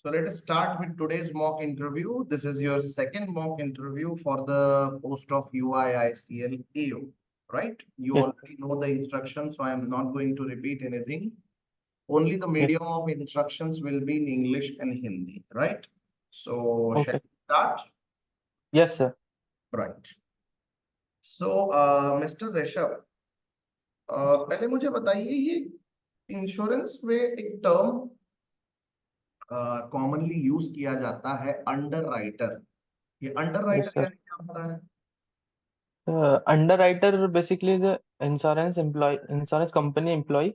So let us start with today's mock interview. This is your second mock interview for the post of UIICL AO, right? You Yes, already know the instructions, so I am not going to repeat anything. Only the yes, medium of instructions will be in English and Hindi, right? So shall okay. we start? Yes, sir. Right. So, Mr. Rishabh, पहले मुझे बताइए ये insurance में एक term commonly use किया जाता है under writer. ये अंडर Yes, राइटर sir. यानी क्या होता है? Underwriter basically is a insurance company employee,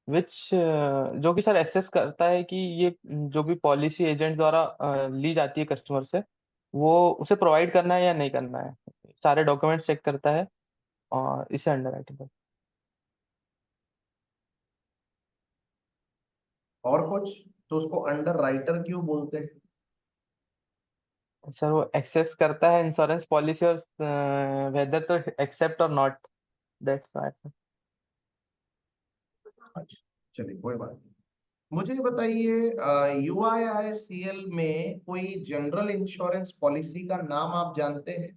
which जो कि सर एसेस करता है कि ये जो भी पॉलिसी एजेंट द्वारा ली जाती है कस्टमर से, वो उसे प्रोवाइड करना है या नहीं करना है। सारे डॉक्यूमेंट्स चेक करता है और इसे अंडरराइटिंग करता और कुछ? तो उसको अंडर राइटर क्यों बोलते हैं? है। सर वो एक्सेस करता है इंश्योरेंस पॉलिसी और वेदर तो एक्सेप्ट और नॉट, दैट्स व्हाई। अच्छा, चलिए कोई बात नहीं। मुझे ये बताइए यूआईआईसीएल में कोई जनरल इंश्योरेंस पॉलिसी का नाम आप जानते हैं?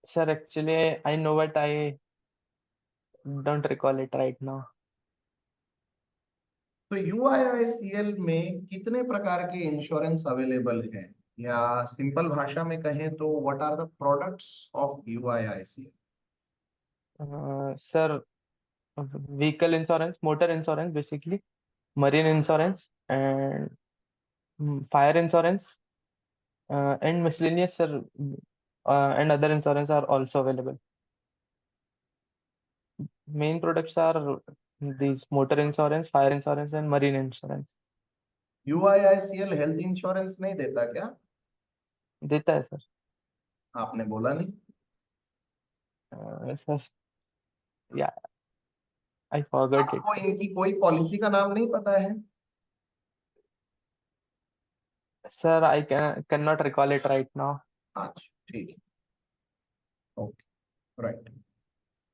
Sir actually I know but I don't recall it right now. तो यूआईआईसीएल में कितने प्रकार के इंश्योरेंस अवेलेबल हैं, या सिंपल भाषा में कहें तो what are the products of UIICL? Sir vehicle insurance, motor insurance basically, marine insurance, and fire insurance, and miscellaneous, sir, and other insurance are also available. Main products are these: motor insurance, fire insurance, and marine insurance. UIICL health insurance नहीं देता क्या? देता है sir. आपने बोला नहीं। Sir या I forgot आपको इट। इनकी कोई पॉलिसी का नाम नहीं पता है? Sir I can not recall it right now. अच्छा, ठीक है, ओके, राइट।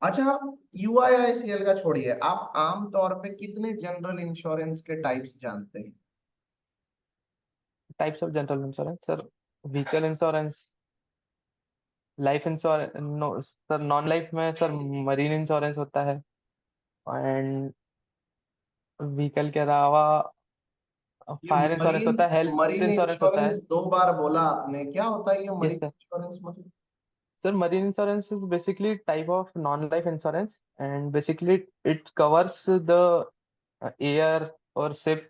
अच्छा, यूआईआईसीएल का छोड़िए, आप आम तौर पे कितने जनरल इंश्योरेंस के टाइप्स जानते हैं? Types of general insurance sir: vehicle insurance, life insurance, no sir, non life में सर मरीन इंश्योरेंस होता है, एंड व्हीकल के अलावा ये फायर इंश्योरेंस मरीन होता है, हेल्थ मरीन इंश्योरेंस होता इंश्योरेंस है। दो बार बोला आपने, क्या होता है ये यस मरीन सर। इंश्योरेंस मतलब? Sir marine insurance is basically type of non life insurance, and basically it covers the air और शिप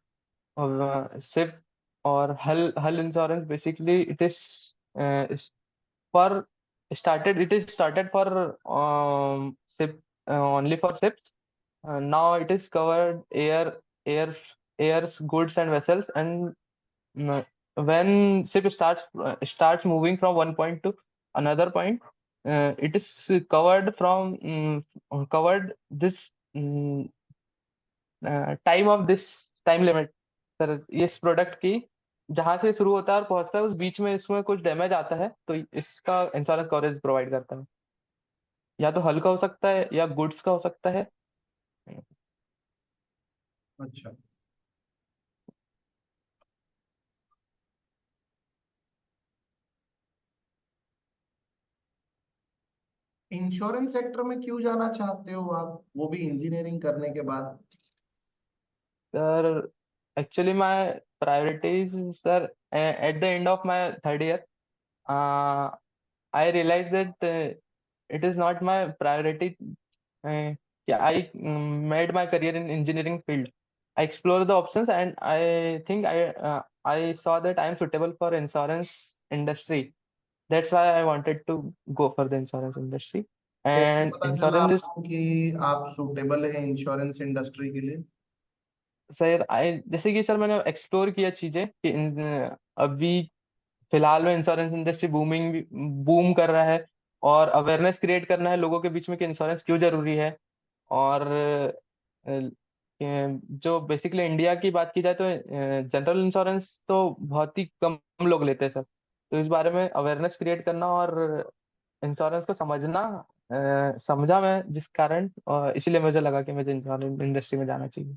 और हल insurance. Basically it is for it is started for ship, only for ships. Now it is covered air airs, goods and vessels, and mm, when ship starts moving from one point to another point, it is covered this time of this time limit. Sir इस product की जहां से शुरू होता है और पहुंचता है, उस बीच में इसमें कुछ डैमेज आता है तो इसका इंश्योरेंस कवरेज प्रोवाइड करता है। या तो हल्का हो सकता है या गुड्स का हो सकता है। अच्छा, इंश्योरेंस सेक्टर में क्यों जाना चाहते हो आप, वो भी इंजीनियरिंग करने के बाद? Sir actually my priorities, sir at the end of my third year I realize that it is not my priority. Yeah, I made my career in engineering field. I explored the options and I think I saw that I am suitable for insurance industry. That's why I wanted to go for the insurance industry. कैसे And पता चला insurance is, आपको कि आप suitable है insurance industry के लिए? Sir I जैसे कि सर मैंने एक्सप्लोर किया चीजें कि अभी फिलहाल में इंश्योरेंस इंडस्ट्री बूम कर रहा है, और अवेयरनेस क्रिएट करना है लोगों के बीच में कि इंश्योरेंस क्यों जरूरी है। और जो बेसिकली इंडिया की बात की जाए तो जनरल इंश्योरेंस तो बहुत ही कम लोग लेते हैं सर। तो इस बारे में अवेयरनेस क्रिएट करना और इंश्योरेंस को समझना समझा मैं, जिस कारण, इसीलिए मुझे लगा कि मुझे इंश्योरेंस इंडस्ट्री में जाना चाहिए।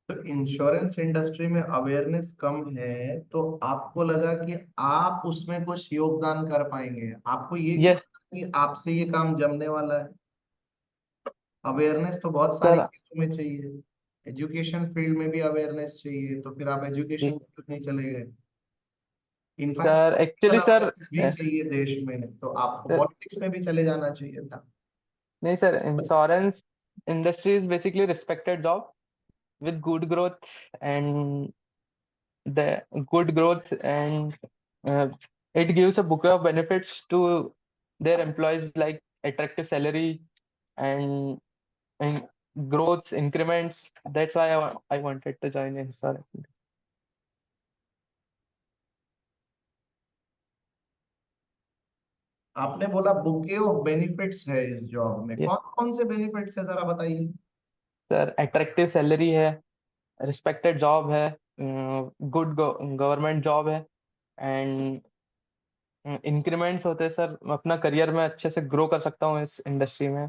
तो इंश्योरेंस इंडस्ट्री में अवेयरनेस कम है, तो आपको लगा कि आप उसमें कुछ योगदान कर पाएंगे? आपको ये क्यों यस लगा कि आपसे ये काम जमने वाला है? अवेयरनेस तो बहुत सारी सर। चीजों में चाहिए। एजुकेशन फील्ड में भी अवेयरनेस चाहिए, तो फिर आप एजुकेशन में क्यों नहीं चले गए? In fact sir political actually sir awareness भी चाहिए देश में, तो आपको सर पॉलिटिक्स में भी चले जाना चाहिए था। नहीं sir, insurance industry is basically respected job with good growth and the good growth and uh, it gives a bouquet of benefits to their employees like attractive salary and and growth increments. That's why I wanted to join insurance. आपने बोला bouquet of benefits है इस job में, Yes कौन कौन से benefits है, जरा बताइए। सर, attractive salary है, respected job है, good गवर्नमेंट जॉब है एंड इंक्रीमेंट्स होते हैं सर। मैं अपना करियर में अच्छे से ग्रो कर सकता हूँ इस इंडस्ट्री में।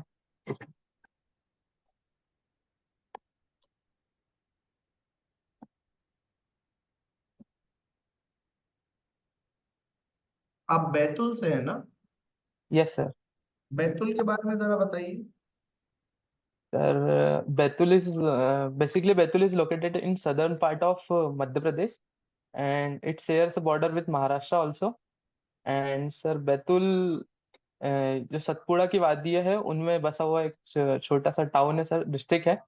आप बैतूल से है ना? Yes sir. बैतूल के बारे में जरा बताइए। Sir, Betul is basically Betul is located in southern part of Madhya Pradesh and it shares a border with Maharashtra also. And sir, Betul जो सतपुड़ा की वादी है उनमें बसा हुआ एक छोटा सा टाउन है सर, डिस्ट्रिक्ट है।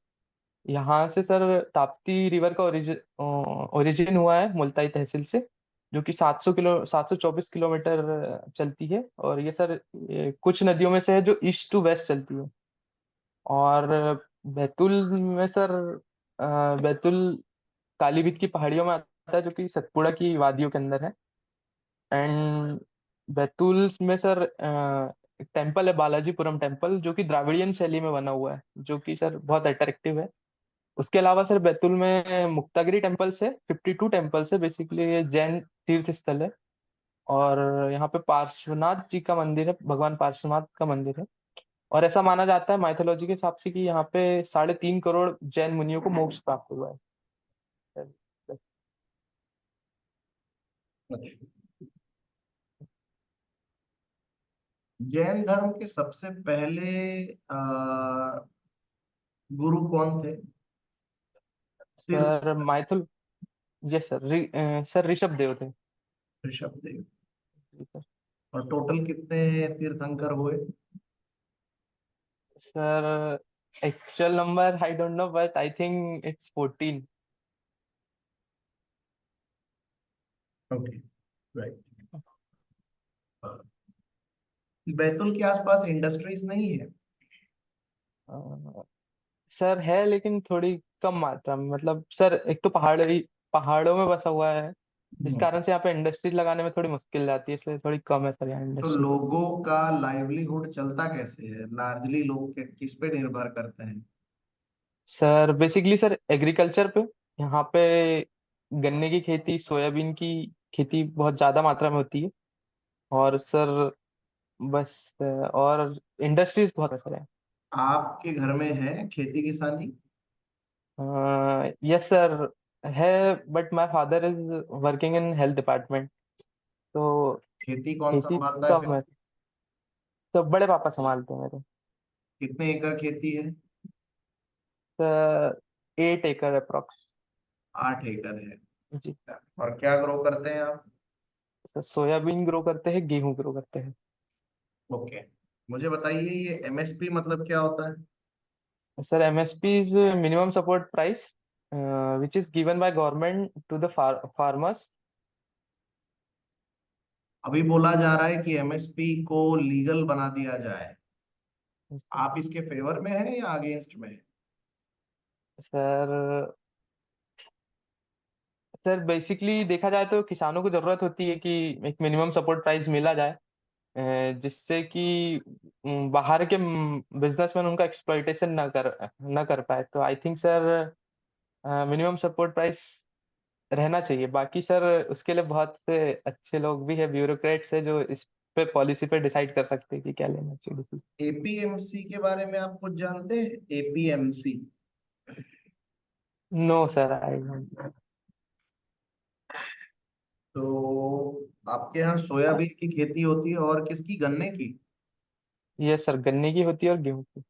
यहाँ से सर ताप्ती रिवर का ओरिजिन हुआ है मुल्ताई तहसील से, जो कि 724 किलोमीटर चलती है। और ये सर कुछ नदियों में से है जो ईस्ट टू वेस्ट चलती है। और बैतूल में सर बैतूल कालीबीत की पहाड़ियों में आता है, जो कि सतपुड़ा की वादियों के अंदर है। एंड बैतूल में सर एक टेम्पल है, बालाजीपुरम टेम्पल, जो कि द्राविडियन शैली में बना हुआ है, जो कि सर बहुत अट्रैक्टिव है। उसके अलावा सर बैतूल में मुक्तागिरी टेम्पल्स है, 52 टेम्पल्स है। बेसिकली ये जैन तीर्थ स्थल है। और यहाँ पे पार्श्वनाथ जी का मंदिर है, भगवान पार्श्वनाथ का मंदिर है। और ऐसा माना जाता है माइथोलॉजी के हिसाब से कि यहाँ पे 3.5 करोड़ जैन मुनियों को मोक्ष प्राप्त हुआ है। अच्छा। जैन धर्म के सबसे पहले गुरु कौन थे? तीर्थ सर माइथोल yes sir, sir Rishabh Dev थे। ऋषभ देव। जी सर। और टोटल कितने तीर्थंकर हुए? Sir actual number I don't know but I think it's 14। Okay, right. Betul के आसपास इंडस्ट्रीज नहीं है? सर है लेकिन थोड़ी कम मात्रा में। मतलब सर एक तो पहाड़ों में बसा हुआ है, जिस हम्म। कारण से यहाँ पे इंडस्ट्रीज लगाने में थोड़ी मुश्किल आती है, इसलिए थोड़ी कम है सर यहाँ तो इंडस्ट्री। लोगों का लाइवलीहुड चलता कैसे है? लार्जली लोग किस पे निर्भर करते हैं? सर बेसिकली सर एग्रीकल्चर पे, यहाँ पे गन्ने की खेती, सोयाबीन की खेती बहुत ज्यादा मात्रा में होती है। और सर बस और इंडस्ट्रीज बहुत है सर। आपके घर में है खेती किसानी? यस सर है, but my father is working in health department, तो खेती कौन खेती संभालता है फिर? कम है। तो बड़े पापा संभालते हैं मेरे। कितने एकड़ खेती है? सर 8 एकड़ अप्रोक्स। 8 एकड़ है। जी। और क्या ग्रो करते हैं आप? सर सोयाबीन ग्रो करते हैं, गेहूं ग्रो करते हैं। ओके। मुझे बताइए, ये एमएसपी मतलब क्या होता है? Sir MSP is minimum support price which is given by government to the farmers. अभी बोला जा रहा है कि एमएसपी को लीगल बना दिया जाए। आप इसके फेवर में हैं या अगेंस्ट में हैं? सर सर बेसिकली देखा जाए तो किसानों को जरूरत होती है कि एक मिनिमम सपोर्ट प्राइस मिला जाए, जिससे कि बाहर के बिजनेसमैन उनका एक्सप्लॉइटेशन ना कर पाए। तो I think sir minimum support price रहना चाहिए। बाकी सर उसके लिए बहुत से अच्छे लोग भी है, ब्यूरोक्रेट्स है, जो इस पे पॉलिसी पे डिसाइड कर सकते हैं कि क्या लेना चाहिए decision। एपीएमसी के बारे में आप कुछ जानते हैं? APMC? No sir, I don't. तो आपके यहाँ सोयाबीन की खेती होती है और किसकी, गन्ने की? ये सर गन्ने की होती है और गेहूं की।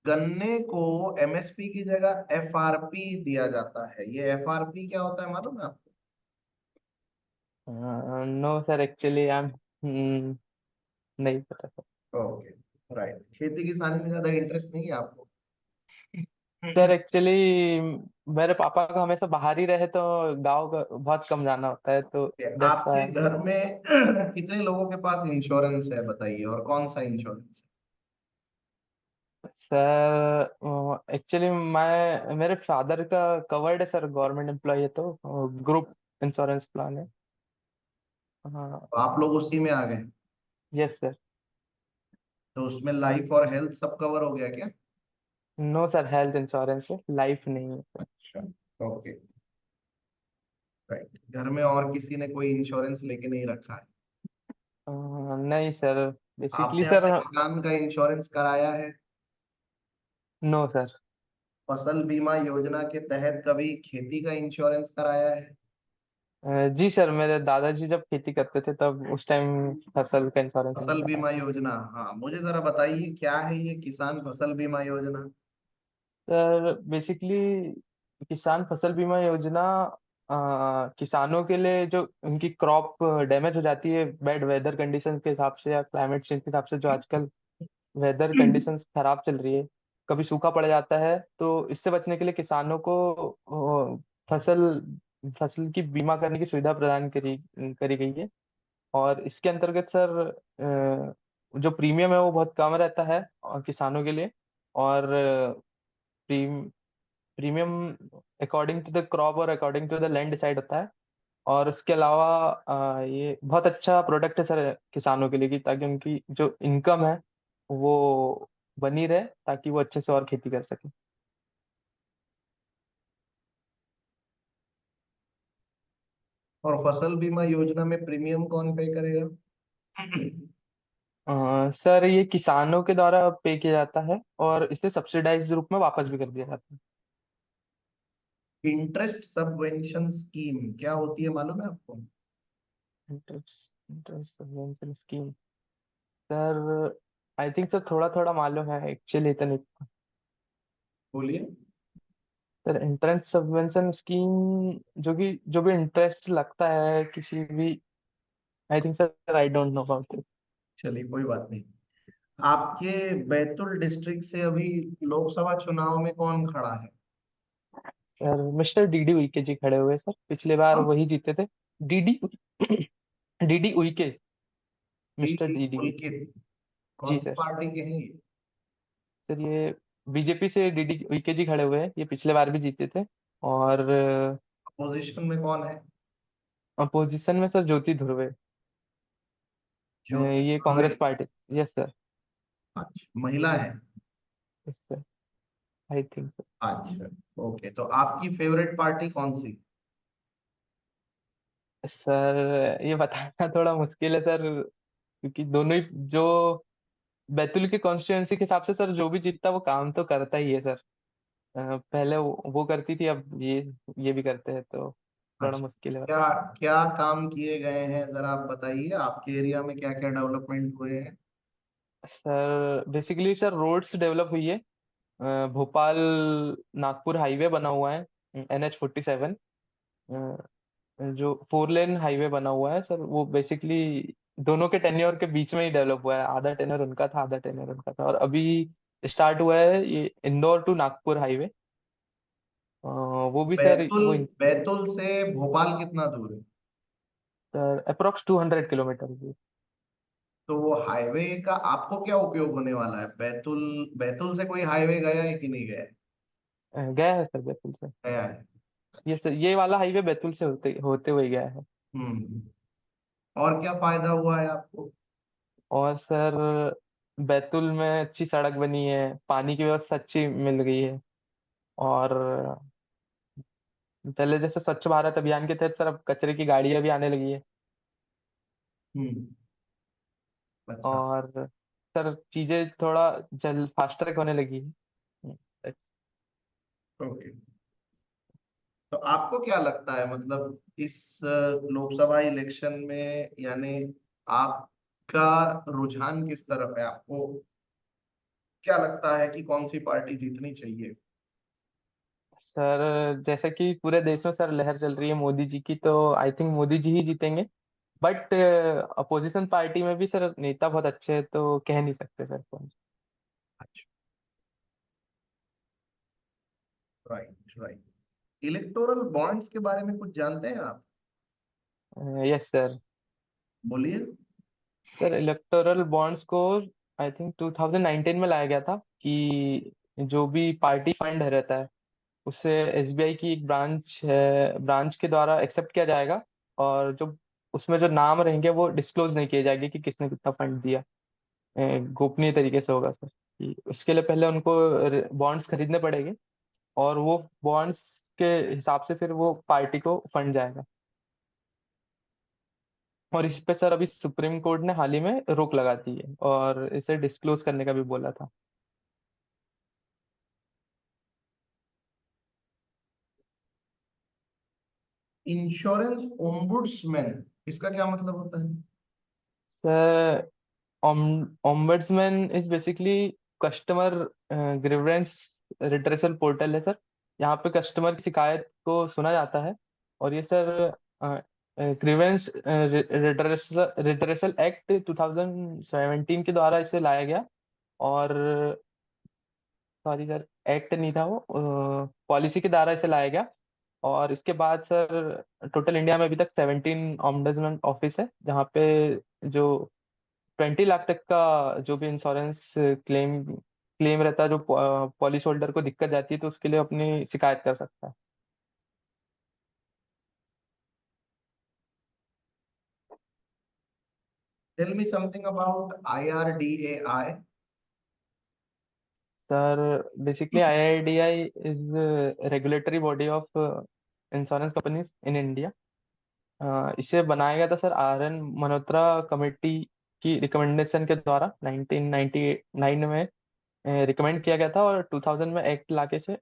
गन्ने को एमएसपी की जगह एफआरपी दिया जाता है, ये एफआरपी क्या होता है मालूम है आपको? No sir, actually I am नहीं पता सर। Okay, right. खेती किसानी में ज्यादा इंटरेस्ट नहीं है आपको? सर एक्चुअली मेरे पापा का हमेशा बाहर ही रहे, तो गांव का बहुत कम जाना होता है, तो दैट्स आपके व्हाई। घर में कितने लोगों के पास इंश्योरेंस है बताइए, और कौन सा इंश्योरेंस सर एक्चुअली मैं मेरे फादर का कवर्ड है सर, गवर्नमेंट एम्प्लॉय है, तो ग्रुप इंश्योरेंस प्लान है। हाँ। है? आप लोग उसी में आ गए? Yes sir. तो उसमें लाइफ और हेल्थ सब कवर हो गया क्या? नो सर, हेल्थ इंश्योरेंस है, लाइफ नहीं है सर। अच्छा, ओके, राइट। घर में और किसी ने कोई इंश्योरेंस लेके नहीं रखा है? नहीं सर, बेसिकली आपने सर। अपने मकान का इंश्योरेंस कराया है? No sir. फसल बीमा योजना के तहत कभी खेती का इंश्योरेंस कराया है? जी सर, मेरे दादाजी जब खेती करते थे तब उस टाइम फसल का इंश्योरेंस फसल मिलता था। बीमा योजना, हाँ, मुझे जरा बताइए क्या है ये किसान फसल बीमा योजना? सर बेसिकली किसान फसल बीमा योजना किसानों के लिए जो उनकी क्रॉप डैमेज हो जाती है बैड वेदर कंडीशंस के हिसाब से या क्लाइमेट चेंज के हिसाब से, जो आजकल वेदर कंडीशंस खराब चल रही है, कभी सूखा पड़ जाता है, तो इससे बचने के लिए किसानों को फसल फसल की बीमा करने की सुविधा प्रदान करी करी गई है। और इसके अंतर्गत सर जो प्रीमियम है वो बहुत कम रहता है और किसानों के लिए। और premium according to the crop और according to the land decide होता है। और उसके अलावा ये बहुत अच्छा प्रोडक्ट है सर किसानों के लिए, कि ताकि उनकी जो इनकम है वो बनी रहे, ताकि वो अच्छे से और खेती कर सके। और फसल बीमा योजना में प्रीमियम कौन पे करेगा? सर ये किसानों के द्वारा पे किया जाता है और इसे सब्सिडाइज रूप में वापस भी कर दिया जाता है। इंटरेस्ट सबवेंशन स्कीम क्या होती है मालूम है आपको? Interest interest subvention scheme. Sir I think sir थोड़ा थोड़ा मालूम है, एक्चुअली इतना नहीं। बोलिए। सर इंटरेस्ट सब्वेंशन स्कीम, जो भी इंटरेस्ट लगता है किसी भी, I think sir I don't know about it. चलिए, कोई बात नहीं। आपके बैतूल डिस्ट्रिक्ट से अभी लोकसभा चुनाव में कौन खड़ा है? Sir mister DD Uike ji खड़े हुए सर, पिछले बार कौन? वही जीते थे। DD DD Uike. Mister DD DD Uike. उल्कित? जी कौन सी सर। पार्टी के हैं ये? सर ये बीजेपी से डीडी उइके जी खड़े हुए हैं, ये पिछले बार भी जीते थे। और अपोजिशन में कौन है? अपोजिशन में सर ज्योति धुर्वे। ज्योति ये Dhurve? Congress party. Yes sir. अच्छा, महिला है? Yes sir, I think sir. अच्छा, ओके। तो आपकी फेवरेट पार्टी कौन सी? सर ये बताना थोड़ा मुश्किल है सर, क्योंकि दोनों ही जो बैतूल की कॉन्स्टिट्यूएंसी के हिसाब से सर, जो भी जीतता वो काम तो करता ही है सर। पहले वो करती थी, अब ये भी करते हैं, तो थोड़ा अच्छा, मुश्किल है क्या बताना। क्या काम किए गए हैं जरा आप बताइए, आपके एरिया में क्या क्या डेवलपमेंट हुए हैं? Sir basically sir roads develop हुई है। भोपाल नागपुर हाईवे बना हुआ है, NH 47। जो 4 लेन हाईवे बना हुआ है सर, वो बेसिकली दोनों के टेन्योर के बीच में ही डेवलप हुआ है। आधा टेन्योर उनका था, आधा टेन्योर उनका था, और अभी स्टार्ट हुआ है ये इंदौर टू नागपुर हाईवे। वो भी सर बैतुल वो बैतुल से भोपाल कितना दूर है? Sir approx 200 kilometre. तो वो हाईवे का आपको क्या उपयोग होने वाला है? बैतुल बैतुल से कोई हाईवे गया है कि नहीं गया है? गया है सर बैतूल से। गया है। ये सर ये वाला हाईवे बैतूल से होते होते हुए गया है। हम्म। और क्या फायदा हुआ है आपको? और सर बैतूल में अच्छी सड़क बनी है, पानी की व्यवस्था अच्छी मिल गई है। और पहले जैसे स्वच्छ भारत अभियान के तहत सर अब कचरे की गाड़ियां भी आने लगी है। हम्म। अच्छा, और सर चीजें थोड़ा जल फास्ट ट्रैक होने लगी है। ओके। तो आपको क्या लगता है, मतलब इस लोकसभा इलेक्शन में, यानी आपका रुझान किस तरफ है? आपको क्या लगता है कि कौन सी पार्टी जीतनी चाहिए? सर जैसे कि पूरे देश में सर लहर चल रही है मोदी जी की, तो आई थिंक मोदी जी ही जीतेंगे। बट अपोजिशन पार्टी में भी सर नेता बहुत अच्छे हैं, तो कह नहीं सकते सर कौन। अच्छा, राइट राइट। इलेक्टोरल बॉन्ड्स के बारे में कुछ जानते हैं आप? Yes sir. बोलिए। सर इलेक्टोरल बॉन्ड्स को आई थिंक 2019 में लाया गया था कि जो भी पार्टी फंड रहता है उसे एसबीआई की एक ब्रांच है, ब्रांच के द्वारा एक्सेप्ट किया जाएगा। और जो उसमें जो नाम रहेंगे वो डिस्क्लोज नहीं किए जाएंगे कि किसने कितना फंड दिया। गोपनीय तरीके से होगा सर। कि उसके लिए पहले उनको बॉन्ड्स खरीदने पड़ेंगे, और वो बॉन्ड्स के हिसाब से फिर वो पार्टी को फंड जाएगा। और इस पे सर अभी सुप्रीम कोर्ट ने हाल ही में रोक लगा दी है और इसे डिस्क्लोज करने का भी बोला था। इंश्योरेंस ओम्बुड्समैन, इसका क्या मतलब होता है? Sir ombudsman is basically customer grievance redressal portal है सर। यहाँ पे कस्टमर की शिकायत को सुना जाता है। और ये सर ग्रीवेंस रिड्रेसल एक्ट 2017 के द्वारा इसे लाया गया। और सॉरी सर, एक्ट नहीं था वो, पॉलिसी के द्वारा इसे लाया गया। और इसके बाद सर टोटल इंडिया में अभी तक 17 ऑम्बड्समैन ऑफिस है, जहाँ पे जो 20 लाख तक का जो भी इंश्योरेंस क्लेम क्लेम रहता है, जो पॉलिसी होल्डर को दिक्कत जाती है, तो उसके लिए अपनी शिकायत कर सकता है। Tell me something about IRDAI। Sir basically IRDAI is regulatory body of insurance companies in India. इसे बनाया गया था सर RN मल्होत्रा कमेटी की रिकमेंडेशन के द्वारा 1999 में रिकमेंड किया गया था, और 2000 में एक्ट लाके से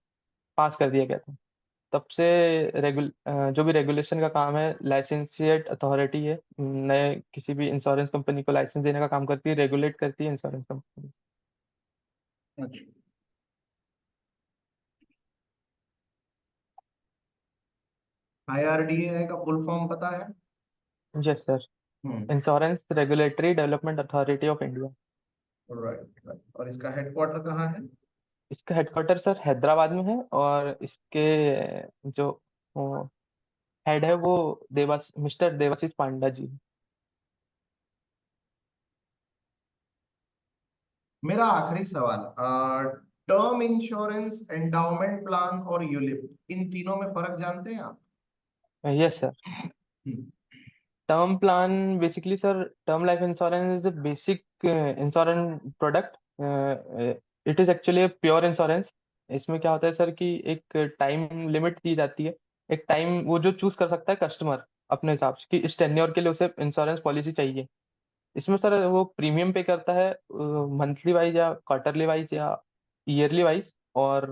पास कर दिया गया था। तब से जो भी रेगुलेशन का काम है, लाइसेंसिएट अथॉरिटी है, नए किसी भी इंश्योरेंस कंपनी को लाइसेंस देने का काम करती है, रेगुलेट करती है इंश्योरेंस कंपनी। अच्छा, IRDAI का फुल फॉर्म पता है? Yes sir. Hmm. Insurance regulatory development authority of India. Right right. और इसका हेडक्वार्टर कहाँ है? इसका हेडक्वार्टर सर हैदराबाद में है, और इसके जो हेड है वो देवास मिस्टर देवाशीष पांडा जी। मेरा आखिरी सवाल, टर्म इंश्योरेंस, एंडाउमेंट प्लान और यूलिप, इन तीनों में फर्क जानते हैं आप? Yes sir. Hmm. Term plan basically sir, term life insurance is a basic insurance product. It is actually a pure insurance. इसमें क्या होता है सर कि एक टाइम लिमिट दी जाती है। एक टाइम वो जो चूज कर सकता है कस्टमर अपने हिसाब से कि इस टेन्योर के लिए उसे इंश्योरेंस पॉलिसी चाहिए। इसमें सर वो प्रीमियम पे करता है मंथली वाइज या क्वार्टरली वाइज या ईयरली वाइज। और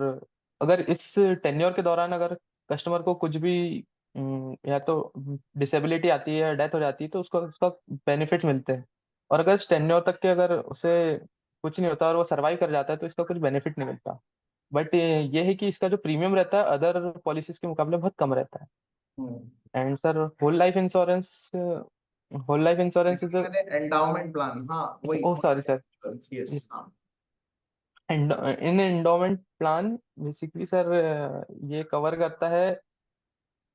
अगर इस टेन्योर के दौरान अगर कस्टमर को कुछ भी या तो डिसेबिलिटी आती है या डेथ हो जाती है, तो उसको उसका बेनिफिट्स मिलते हैं। और अगर इस टेन्योर तक के अगर उसे कुछ नहीं होता और वो सर्वाइव कर जाता है, तो इसका कुछ बेनिफिट नहीं मिलता। बट ये है कि इसका जो प्रीमियम रहता है अदर पॉलिसीज के मुकाबले बहुत कम रहता है। Hmm. And sir whole life insurance is. मैंने एंडाउमेंट प्लान, हाँ वही ओह सॉरी सर। यस हाँ। In endowment plan basically sir ये कवर करता है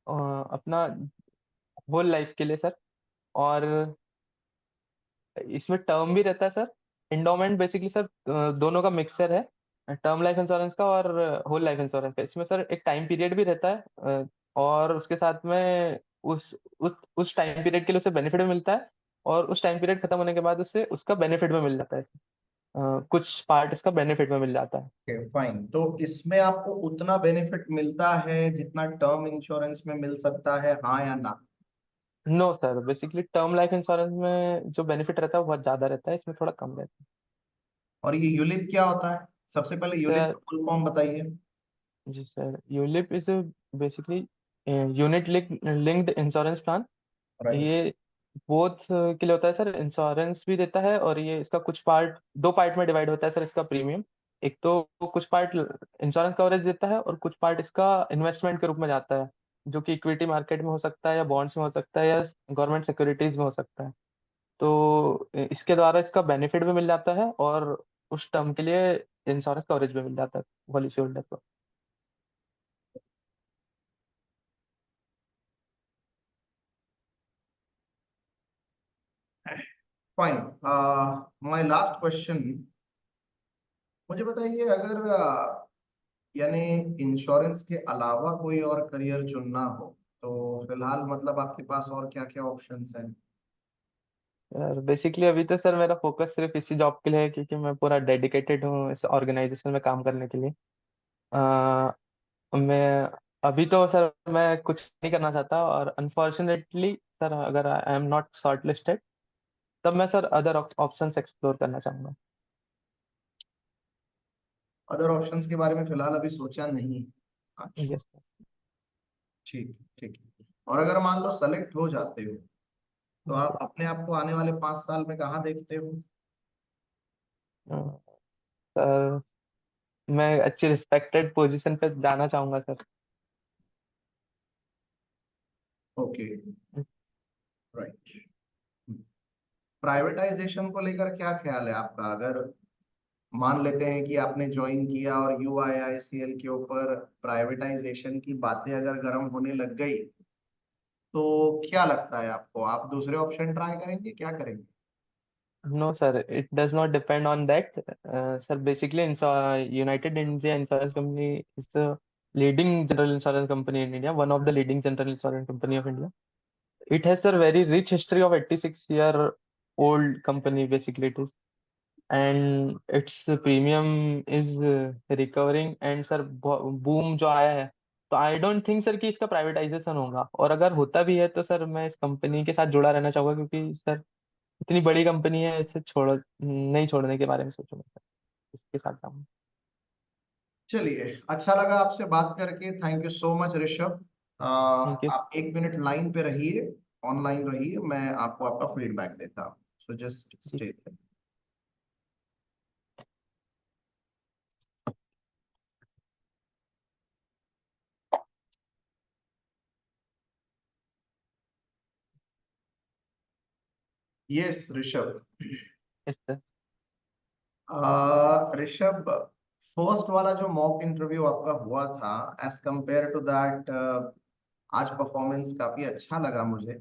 अ, अपना होल लाइफ के लिए सर। और इसमें टर्म भी रहता है सर। एंडोमेंट बेसिकली सर दोनों का मिक्सचर है, टर्म लाइफ इंश्योरेंस का और होल लाइफ इंश्योरेंस का। इसमें सर एक टाइम पीरियड भी रहता है, और उसके साथ में उस टाइम पीरियड के लिए उसे बेनिफिट भी मिलता है। और उस टाइम पीरियड खत्म होने के बाद उससे उसका बेनिफिट भी मिल जाता है। कुछ पार्ट इसका बेनिफिट में मिल जाता है। फाइन, तो इसमें आपको उतना बेनिफिट मिलता है जितना टर्म इंश्योरेंस में मिल सकता है, हाँ या ना? No sir, basically term life insurance में जो बेनिफिट रहता है वो बहुत ज्यादा रहता है, इसमें थोड़ा कम रहता और ये यूलिप क्या होता है? सबसे पहले है यूलिप सर। का फुल फॉर्म बताइए। जी sir, ULIP is basically unit linked insurance plan, right. ये बोथ के लिए होता है सर। इंश्योरेंस भी देता है, और ये इसका कुछ पार्ट, दो पार्ट में डिवाइड होता है सर इसका प्रीमियम। एक तो कुछ पार्ट इंश्योरेंस कवरेज देता है, और कुछ पार्ट इसका इन्वेस्टमेंट के रूप में जाता है, जो कि इक्विटी मार्केट में हो सकता है, या बॉन्ड्स में हो सकता है, या गवर्नमेंट सिक्योरिटीज में हो सकता है। तो इसके द्वारा इसका बेनिफिट भी मिल जाता है, और उस टर्म के लिए इंश्योरेंस कवरेज भी मिल जाता है पॉलिसी होल्डर को। फाइन। माय लास्ट क्वेश्चन, मुझे बताइए, अगर यानी इंश्योरेंस के अलावा कोई और करियर चुनना हो तो फिलहाल मतलब आपके पास और क्या क्या ऑप्शंस हैं? सर बेसिकली अभी तो सर मेरा फोकस सिर्फ इसी जॉब के लिए है, क्योंकि मैं पूरा डेडिकेटेड हूँ इस ऑर्गेनाइजेशन में काम करने के लिए। मैं अभी तो सर मैं कुछ नहीं करना चाहता, और अनफॉर्चुनेटली सर अगर आई एम नॉट शॉर्टलिस्टेड, तब मैं सर अदर ऑप्शंस एक्सप्लोर करना चाहूंगा। अदर ऑप्शंस के बारे में फिलहाल अभी सोचा नहीं? अच्छा। यस ठीक ठीक है। और अगर मान लो सेलेक्ट हो जाते हो तो आप सर। अपने आप को आने वाले 5 साल में कहाँ देखते हो? सर मैं अच्छी रिस्पेक्टेड पोजीशन पे जाना चाहूंगा सर। ओके। राइट। प्राइवेटाइजेशन को लेकर क्या ख्याल है आपका? अगर मान लेते हैं कि आपने ज्वाइन किया और यूआईआईसीएल के ऊपर प्राइवेटाइजेशन की बातें अगर गर्म होने लग गई, तो क्या लगता है आपको, आप दूसरे ऑप्शन ट्राई करेंगे, क्या करेंगे? No, sir, it does not depend on that. Sir, basically, United India Insurance Company is the leading general insurance company in India, one of the leading general insurance company of India. It has a very rich history of 86-year old company, basically it is, and its premium is recovering, and sir boom जो आया है, तो I don't think sir कि इसका privatisation होगा, और अगर होता भी है तो सर मैं इस कंपनी के साथ जुड़ा रहना चाहूंगा, क्योंकि सर इतनी बड़ी कंपनी है, इसे नहीं छोड़ने के बारे में सोचूंगा सर, इसके साथ जाऊंगा। चलिए, अच्छा लगा आपसे बात करके। Thank you so much Rishabh. Thank you. आप 1 मिनट लाइन पे रहिए, ऑनलाइन रहिए, मैं आपको आपका फीडबैक देता हूँ। सो जस्ट जी। Stay. Yes Rishabh. Yes sir. Rishabh, first वाला जो मॉक इंटरव्यू आपका हुआ था, एज कंपेयर टू दैट आज परफॉर्मेंस काफी अच्छा लगा मुझे।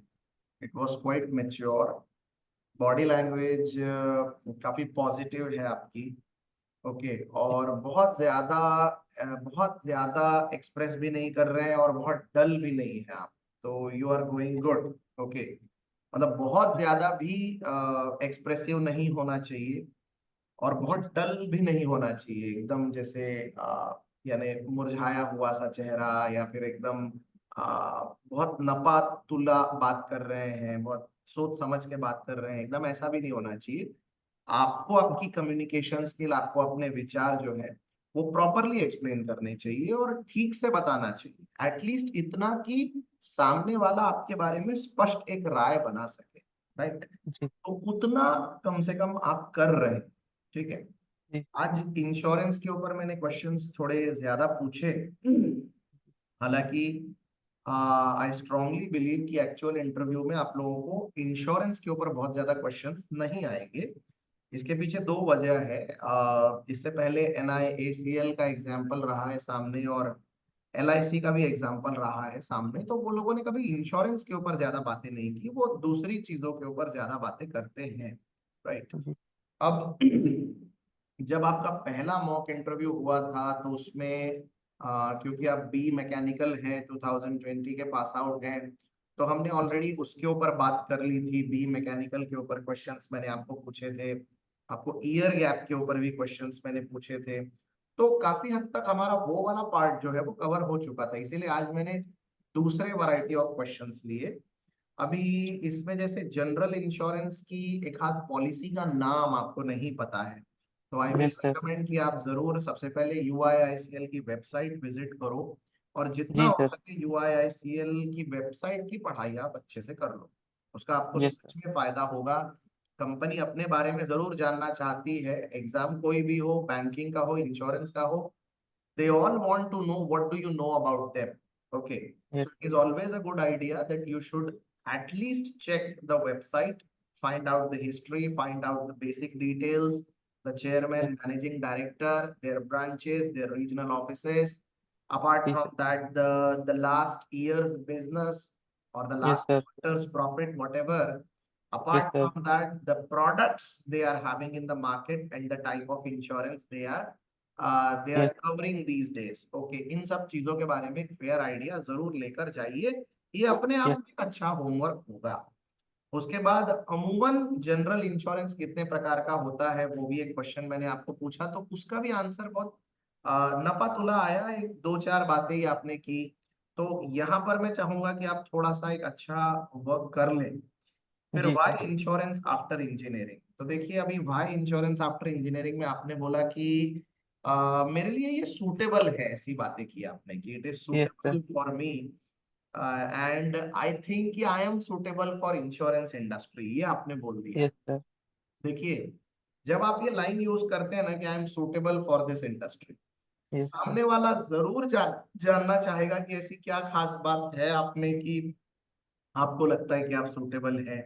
It was quite mature. Body language काफी पॉजिटिव है आपकी। ओके। और बहुत ज्यादा एक्सप्रेस भी नहीं कर रहे हैं और बहुत डल भी नहीं है आप। तो you are going good. Okay. मतलब बहुत ज्यादा भी एक्सप्रेसिव नहीं होना चाहिए और बहुत जी। डल भी नहीं होना चाहिए, एकदम जैसे यानी मुरझाया हुआ सा चेहरा, या फिर एकदम बहुत नपा तुला बात कर रहे हैं, बहुत सोच समझ के बात कर रहे हैं, एकदम ऐसा भी नहीं होना चाहिए। आपको आपकी कम्युनिकेशन स्किल, आपको अपने विचार जो है वो प्रॉपरली एक्सप्लेन करने चाहिए और ठीक से बताना चाहिए, एटलीस्ट इतना कि सामने वाला आपके बारे में स्पष्ट एक राय बना सके। राइट। जी। तो उतना कम से कम आप कर रहे हैं। ठीक है। जी। आज इंश्योरेंस के ऊपर मैंने क्वेश्चंस थोड़े ज्यादा पूछे। हालांकि आई स्ट्रांगली बिलीव कि एक्चुअल इंटरव्यू में आप लोगों को इंश्योरेंस के ऊपर बहुत ज्यादा क्वेश्चंस नहीं आएंगे। इसके पीछे दो वजह है। इससे पहले एनआईएसीएल का एग्जाम्पल रहा है सामने, और एलआईसी का भी एग्जाम्पल रहा है सामने, तो वो लोगों ने कभी इंश्योरेंस के ऊपर ज्यादा बातें नहीं की, वो दूसरी चीजों के ऊपर ज्यादा बातें करते हैं। राइट। जी। अब जब आपका पहला मॉक इंटरव्यू हुआ था तो उसमें क्योंकि आप बी मैकेनिकल हैं, 2020 के पास आउट हैं, तो हमने ऑलरेडी उसके ऊपर बात कर ली थी। बी मैकेनिकल के ऊपर क्वेश्चंस मैंने आपको पूछे थे, आपको ईयर गैप के ऊपर भी क्वेश्चंस मैंने पूछे थे। तो काफी हद तक हमारा वो वाला पार्ट जो है वो कवर हो चुका था, इसीलिए आज मैंने दूसरे वैरायटी ऑफ क्वेश्चंस लिए। अभी इसमें जैसे जनरल इंश्योरेंस की एक आध पॉलिसी का नाम आपको नहीं पता है, तो I will yes sir. Recommend कि आप जरूर सबसे पहले यूआईआईसीएल की वेबसाइट विजिट करो और जितना जी हो सर। सके यूआईआईसीएल की वेबसाइट की पढ़ाई आप अच्छे से कर लो, उसका आपको यस सच सर। में फायदा होगा। कंपनी अपने बारे में जरूर जानना चाहती है, एग्जाम कोई भी हो, बैंकिंग का हो, इंश्योरेंस का हो, they all want to know what do you know about them. Okay, yes so it is always a good idea that you should at least check the website, find out the history, find out the basic details, the yes. chairman, managing director, their branches, their regional offices. Apart जी from sir. that, the last year's business or the yes last sir. quarter's profit, whatever. Yes Apart sir. from that, the products they are having in the market and the type of insurance they are yes. covering these days. Okay, इन सब चीजों के बारे में एक fair idea जरूर लेकर जाइए, ये अपने आप यस। में एक अच्छा होमवर्क होगा। उसके बाद अमूमन जनरल इंश्योरेंस कितने प्रकार का होता है, वो भी एक क्वेश्चन मैंने आपको पूछा, तो उसका भी आंसर बहुत नपा तुला आया, एक दो चार बातें ही आपने की। तो यहाँ पर मैं चाहूंगा कि आप थोड़ा सा एक अच्छा वर्क कर लें। फिर जी sir. Why insurance after engineering, तो देखिए अभी वाई इंश्योरेंस आफ्टर इंजीनियरिंग में आपने बोला कि मेरे लिए ये सूटेबल है, ऐसी बातें की आपने कि it is yes sir. Suitable for me and I think कि I am suitable for insurance industry, ये आपने बोल दिया। Yes sir. देखिए, जब आप ये लाइन यूज करते हैं ना कि I am suitable for this industry, yes sir. सामने वाला जरूर जानना चाहेगा कि ऐसी क्या खास बात है आप में कि आपको लगता है कि आप सूटेबल हैं।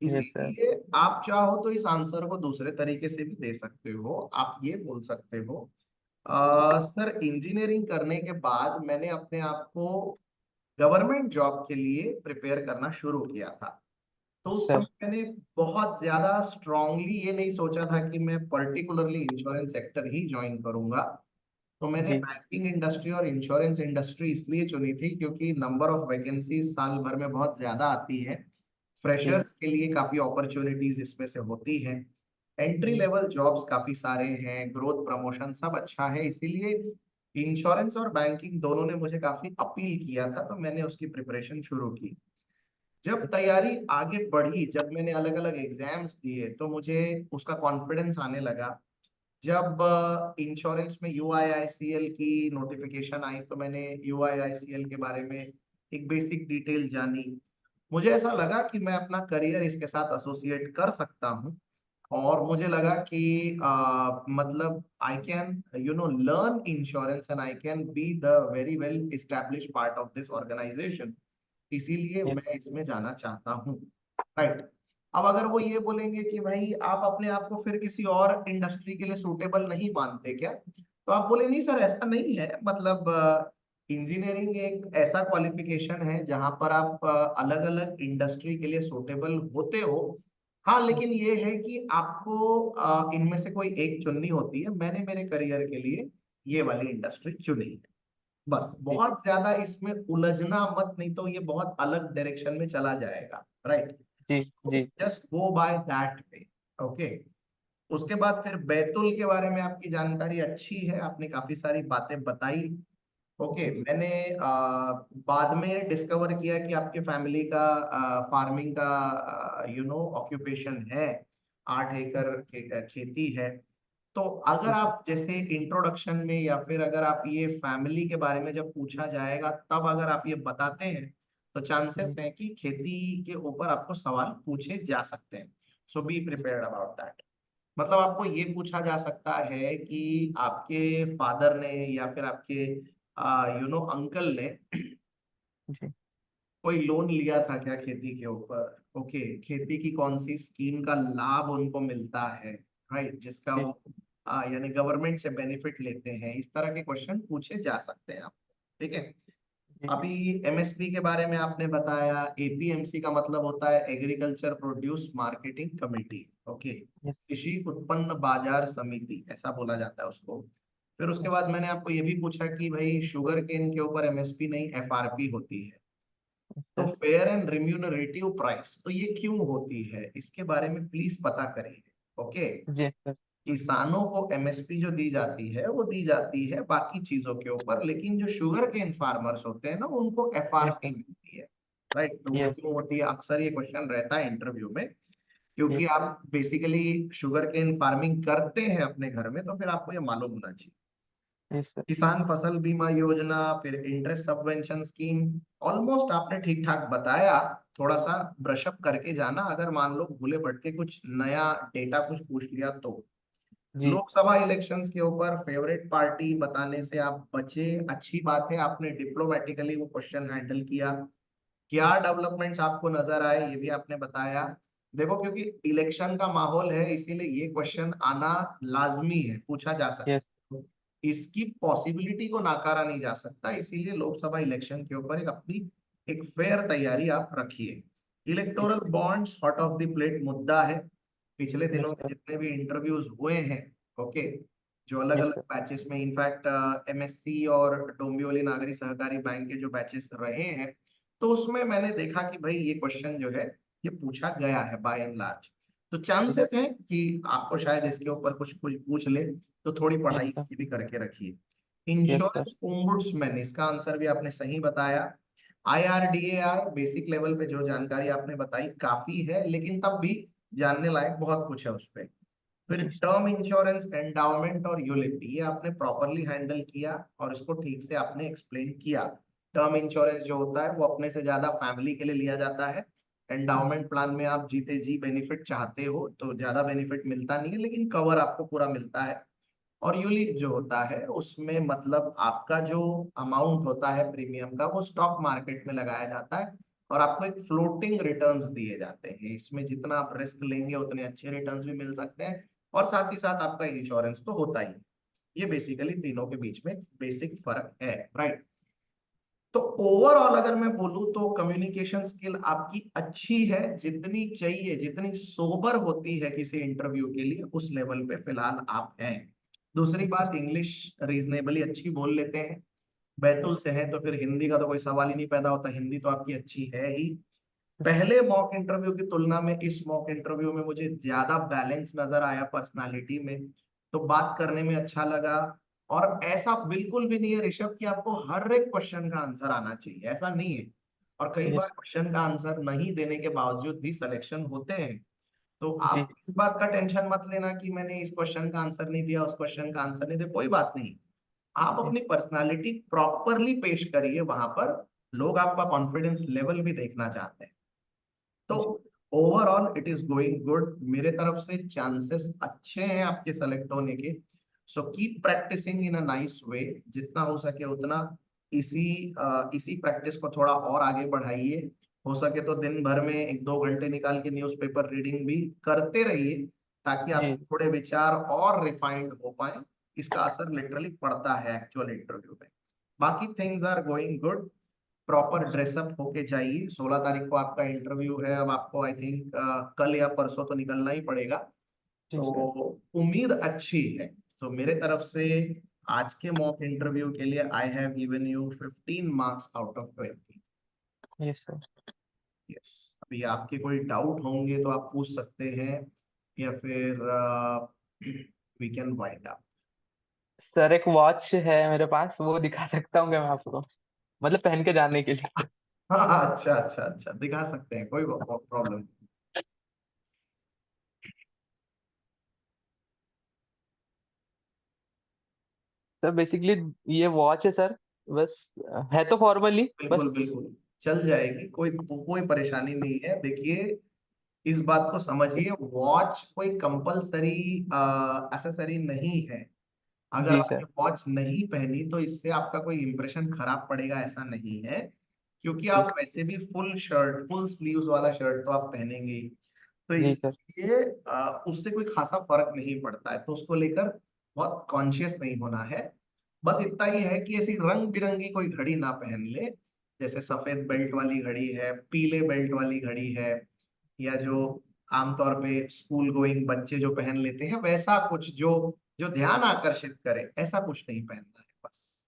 Yes sir. इसीलिए आप चाहो तो इस आंसर को दूसरे तरीके से भी दे सकते हो, आप ये बोल सकते हो सर इंजीनियरिंग करने के बाद मैंने अपने आप को गवर्नमेंट जॉब के लिए प्रिपेयर करना शुरू किया था। तो उस सर। समय मैंने बहुत ज्यादा स्ट्रांगली ये नहीं सोचा था कि मैं पर्टिकुलरली इंश्योरेंस सेक्टर ही ज्वाइन करूंगा। तो मैंने जी। बैंकिंग इंडस्ट्री और इंश्योरेंस इंडस्ट्री इसलिए चुनी थी क्योंकि नंबर ऑफ वैकेंसी साल भर में बहुत ज्यादा आती है, जी। फ्रेशर्स के लिए काफी अपॉर्चुनिटीज इसमें से होती हैं, एंट्री जी। लेवल जॉब्स काफी सारे हैं, ग्रोथ प्रमोशन सब अच्छा है, इसीलिए इंश्योरेंस और बैंकिंग दोनों ने मुझे काफी अपील किया था, तो मैंने उसकी प्रिपरेशन शुरू की। जब तैयारी आगे बढ़ी, जब मैंने अलग अलग एग्जाम्स दिए, तो मुझे उसका कॉन्फिडेंस आने लगा। जब इंश्योरेंस में यूआईआईसीएल की नोटिफिकेशन आई, तो मैंने यूआईआईसीएल के बारे में एक बेसिक डिटेल जानी। मुझे ऐसा लगा कि मैं अपना करियर इसके साथ एसोसिएट कर सकता हूँ, और मुझे लगा कि मतलब I can learn insurance and I can be the very well establish part of this organization, इसीलिए यस। मैं इसमें जाना चाहता हूँ। राइट। अब अगर वो ये बोलेंगे कि भाई आप अपने आप को फिर किसी और इंडस्ट्री के लिए सूटेबल नहीं मानते क्या, तो आप बोले नहीं सर ऐसा नहीं है, मतलब इंजीनियरिंग एक ऐसा क्वालिफिकेशन है जहां पर आप अलग अलग इंडस्ट्री के लिए सूटेबल होते हो। हाँ, लेकिन ये है कि आपको इनमें से कोई एक चुननी होती है, मैंने मेरे करियर के लिए ये वाली इंडस्ट्री चुनी है। बस जी। बहुत ज्यादा इसमें उलझना मत, नहीं तो ये बहुत अलग डायरेक्शन में चला जाएगा। राइट। जी। जी sir. Just go by that way. Okay. उसके बाद फिर बैतुल के बारे में आपकी जानकारी अच्छी है, आपने काफी सारी बातें बताई। ओके, मैंने बाद में डिस्कवर किया कि आपके फैमिली का फार्मिंग का ऑक्यूपेशन है, 8 एकड़ खेती है। तो अगर जी सर। आप जैसे इंट्रोडक्शन में या फिर अगर आप ये फैमिली के बारे में जब पूछा जाएगा तब अगर आप ये बताते हैं, तो चांसेस जी। हैं कि खेती के ऊपर आपको सवाल पूछे जा सकते हैं। सो बी जी। Prepared about that. मतलब आपको ये पूछा जा सकता है कि आपके फादर ने या फिर आपके अंकल ने जी। कोई लोन लिया था क्या खेती के ऊपर। ओके, खेती की कौन सी स्कीम का लाभ उनको मिलता है, राइट, जिसका जी। वो यानी गवर्नमेंट से बेनिफिट लेते हैं, इस तरह के क्वेश्चन पूछे जा सकते हैं आप। ठीक है। जी। अभी एमएसपी के बारे में आपने बताया, एपीएमसी का मतलब होता है agriculture produce marketing committee. Okay, yes. कृषि उत्पन्न बाजार समिति ऐसा बोला जाता है उसको। फिर उसके यस। बाद मैंने आपको ये भी पूछा कि भाई शुगर केन के ऊपर एमएसपी नहीं एफआरपी होती है। यस तो sir. Fair and remunerative price, तो ये क्यों होती है, इसके बारे में प्लीज पता करिए। ओके। जी सर। किसानों को एमएसपी जो दी जाती है वो दी जाती है बाकी चीजों के ऊपर, लेकिन जो शुगर केन फार्मर्स होते हैं ना उनको यस एफआरपी सर। मिलती है। राइट। तो वो यस। क्यों होती है, अक्सर ये क्वेश्चन रहता है इंटरव्यू में, क्योंकि यस। आप बेसिकली शुगर केन फार्मिंग करते हैं अपने घर में, तो फिर आपको ये मालूम होना चाहिए। Yes sir. किसान फसल बीमा योजना, फिर इंटरेस्ट सबवेंशन स्कीम, ऑलमोस्ट आपने ठीक ठाक बताया। थोड़ा सा ब्रशअप करके जाना, अगर मान लो भूले भटके कुछ नया डेटा कुछ पूछ लिया तो। जी। लोकसभा इलेक्शंस के ऊपर फेवरेट पार्टी बताने से आप बचे, अच्छी बात है, आपने डिप्लोमेटिकली वो क्वेश्चन हैंडल किया। क्या डेवलपमेंट्स आपको नजर आए ये भी आपने बताया। देखो क्योंकि इलेक्शन का माहौल है इसीलिए ये क्वेश्चन आना लाजमी है, पूछा जा यस। सकता है, इसकी पॉसिबिलिटी को नकारा नहीं जा सकता, इसीलिए लोकसभा इलेक्शन के ऊपर एक अपनी एक फेयर तैयारी आप रखिए। Electoral bonds hot of the plate मुद्दा है, पिछले दिनों यस में सर। जितने भी इंटरव्यूज हुए हैं, ओके, जो अलग यस अलग सर। बैचेस में, इनफैक्ट एमएससी और डोंबिवली नागरिक सहकारी बैंक के जो बैचेस रहे हैं, तो उसमें मैंने देखा कि भाई ये क्वेश्चन जो है ये पूछा गया है बाय एंड लार्ज। तो चांसेस हैं कि आपको शायद इसके ऊपर कुछ कुछ पूछ ले, तो थोड़ी यस पढ़ाई सर। इसकी भी करके रखिए। Yes sir. इंश्योरेंस ओम्बुड्समैन, इसका आंसर भी आपने सही बताया। आईआरडीएआई बेसिक लेवल पे जो जानकारी आपने बताई काफी है, लेकिन तब भी जानने लायक बहुत कुछ है उस पे। फिर जी। टर्म इंश्योरेंस, एंडाउमेंट और यूलिप, ये आपने प्रॉपरली हैंडल किया और इसको ठीक से आपने एक्सप्लेन किया। टर्म इंश्योरेंस जो होता है वो अपने से ज्यादा फैमिली के लिए लिया जाता है। एंडाउमेंट प्लान में आप जीते जी बेनिफिट चाहते हो तो ज्यादा बेनिफिट मिलता नहीं है, लेकिन कवर आपको पूरा मिलता है। और यूलिप जो होता है उसमें मतलब आपका जो अमाउंट होता है प्रीमियम का वो स्टॉक मार्केट में लगाया जाता है और आपको एक फ्लोटिंग रिटर्न्स दिए जाते हैं, इसमें जितना आप रिस्क लेंगे उतने अच्छे रिटर्न्स भी मिल सकते हैं, और साथ ही साथ आपका इंश्योरेंस तो होता ही है। ये बेसिकली तीनों के बीच में बेसिक फर्क है, राइट। तो ओवरऑल अगर मैं बोलूं तो कम्युनिकेशन स्किल आपकी अच्छी है, जितनी चाहिए, जितनी सोबर होती है किसी इंटरव्यू के लिए उस लेवल पे फिलहाल आप हैं। दूसरी बात, इंग्लिश रीजनेबली अच्छी बोल लेते हैं, बैतुल से है तो फिर हिंदी का तो कोई सवाल ही नहीं पैदा होता, हिंदी तो आपकी अच्छी है ही। पहले मॉक इंटरव्यू की तुलना में इस मॉक इंटरव्यू में मुझे ज्यादा बैलेंस नजर आया पर्सनालिटी में, तो बात करने में अच्छा लगा। और ऐसा बिल्कुल भी नहीं है ऋषभ कि आपको हर एक क्वेश्चन का आंसर आना चाहिए, ऐसा नहीं है। और कई बार यस। क्वेश्चन का आंसर नहीं देने के बावजूद भी सिलेक्शन होते हैं। तो जी। आप इस बात का टेंशन मत लेना कि मैंने इस क्वेश्चन का आंसर नहीं दिया, उस क्वेश्चन का आंसर नहीं दिया, कोई बात नहीं। आप यस। अपनी पर्सनालिटी प्रॉपरली पेश करिए वहां पर, लोग आपका कॉन्फिडेंस लेवल भी देखना चाहते हैं। तो जी। Overall it is going good, मेरे तरफ से चांसेस अच्छे हैं आपके सेलेक्ट होने के। So keep practising in a nice way, जितना हो सके उतना इसी इसी प्रैक्टिस को थोड़ा और आगे बढ़ाइए। हो सके तो दिन भर में 1-2 घंटे निकाल के न्यूज़पेपर रीडिंग भी करते रहिए, ताकि जी। आपके थोड़े विचार और रिफाइंड हो पाए। इसका असर लिटरली पड़ता है एक्चुअल इंटरव्यू में। बाकी things are going good, proper dress up होके जाइए। 16 तारीख को आपका इंटरव्यू है, अब आपको आई थिंक कल या परसों तो निकलना ही पड़ेगा। जी तो सर। उम्मीद अच्छी है। तो मेरे तरफ से आज के मॉक इंटरव्यू के लिए I have given you 15 marks out of 20। Yes sir. Yes, अभी आपके कोई डाउट होंगे तो आप पूछ सकते हैं, या फिर we can wind up. Sir एक वॉच है मेरे पास, वो दिखा सकता हूँ क्या मैं आपको, मतलब पहन के जाने के लिए? हाँ हाँ, अच्छा अच्छा अच्छा, दिखा सकते हैं, कोई प्रॉब्लम। सर बेसिकली ये वॉच है सर, बस है तो फॉर्मली बिल्कुल बस। बिल्कुल, चल जाएगी, कोई कोई परेशानी नहीं है। देखिए, इस बात को समझिए, वॉच कोई कंपलसरी एसेसरी नहीं है। अगर जी आपने सर। वॉच नहीं पहनी तो इससे आपका कोई इंप्रेशन खराब पड़ेगा ऐसा नहीं है, क्योंकि जी। आप वैसे भी फुल शर्ट, फुल स्लीव्स वाला शर्ट तो आप पहनेंगे ही। तो जी सर। इसलिए उससे कोई खासा फर्क नहीं पड़ता है, तो उसको लेकर बहुत कॉन्शियस नहीं होना है। बस इतना ही है कि ऐसी रंग बिरंगी कोई घड़ी ना पहन ले, जैसे सफेद बेल्ट वाली घड़ी है, पीले बेल्ट वाली घड़ी है, या जो आमतौर पे स्कूल गोइंग बच्चे जो पहन लेते हैं, वैसा कुछ जो जो ध्यान आकर्षित करे, ऐसा कुछ नहीं पहनना है बस।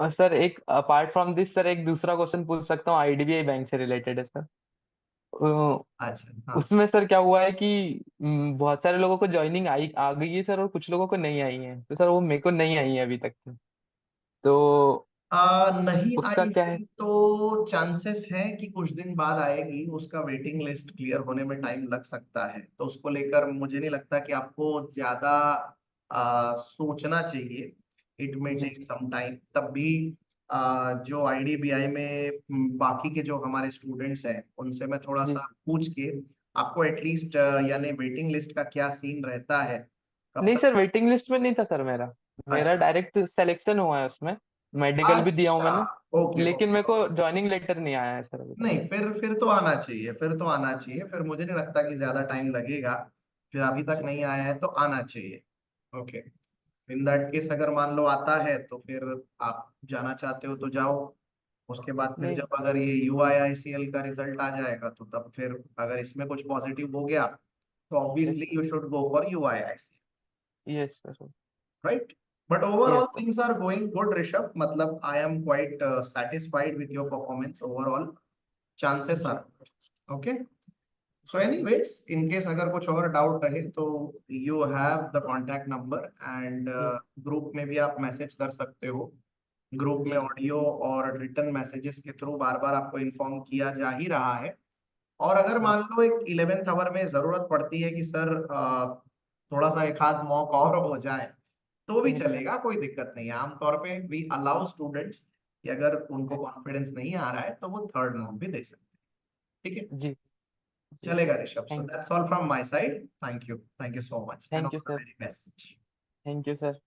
और सर एक अपार्ट फ्रॉम दिस सर एक दूसरा क्वेश्चन पूछ सकता हूँ, आईडीबीआई बैंक से रिलेटेड है सर। अच्छा हाँ। उसमें सर क्या हुआ है कि बहुत सारे लोगों को ज्वाइनिंग आई आ गई है सर, और कुछ लोगों को नहीं आई है, तो सर वो मेरे को नहीं आई है अभी तक। तो नहीं उसका आई क्या है? है तो चांसेस है कि कुछ दिन बाद आएगी, उसका वेटिंग लिस्ट क्लियर होने में टाइम लग सकता है, तो उसको लेकर मुझे नहीं लगता कि आपको ज्यादा सोचना चाहिए। इट मे जी टेक सम टाइम, तब भी जो आईडीबीआई में बाकी के जो हमारे स्टूडेंट्स हैं उनसे मैं थोड़ा जी। सा पूछ के आपको एटलीस्ट यानी वेटिंग लिस्ट का क्या सीन रहता है, कब नहीं तक। सर, वेटिंग लिस्ट में नहीं था सर मेरा। मेरा अच्छा डायरेक्ट सिलेक्शन हुआ है उसमें। मेडिकल भी दिया हूँ अच्छा, मैंने। ओके लेकिन ओके मेरे को ओके। ज्वाइनिंग लेटर नहीं आया है सर अभी तक। नहीं फिर तो आना चाहिए, फिर तो आना चाहिए, फिर मुझे नहीं लगता कि ज्यादा टाइम लगेगा। फिर अभी तक जी नहीं आया है तो आना चाहिए। ओके, इन दैट केस अगर मान लो आता है तो फिर आप जाना चाहते हो तो जाओ। उसके बाद फिर नहीं। जब अगर ये UIICL का रिजल्ट आ जाएगा तो तब फिर अगर इसमें कुछ पॉजिटिव हो गया तो yes obviously sir. You should go for UIICL, yes sir. Right. But overall yes sir. Things are going good Rishabh, मतलब I am quite satisfied with your performance overall, chances are जी okay. So anyways, in case अगर कुछ और doubt रहे तो you have the contact number and जी group में भी आप मैसेज कर सकते हो। ग्रुप में जी ऑडियो और रिटर्न मैसेजेस के थ्रू बार बार आपको इन्फॉर्म किया जा ही रहा है। और अगर जी मान लो एक 11th आवर में जरूरत पड़ती है कि सर थोड़ा सा एक आध मॉक और हो जाए तो भी हम्म, चलेगा, कोई दिक्कत नहीं है। आमतौर पे वी अलाउ स्टूडेंट्स कि अगर उनको कॉन्फिडेंस नहीं आ रहा है तो वो थर्ड मॉक भी दे सकते हैं, ठीक है। जी जी। चलेगा Rishabh, so thank that's all from my side, thank you so much and thank you all the sir. Very best. Thank you sir.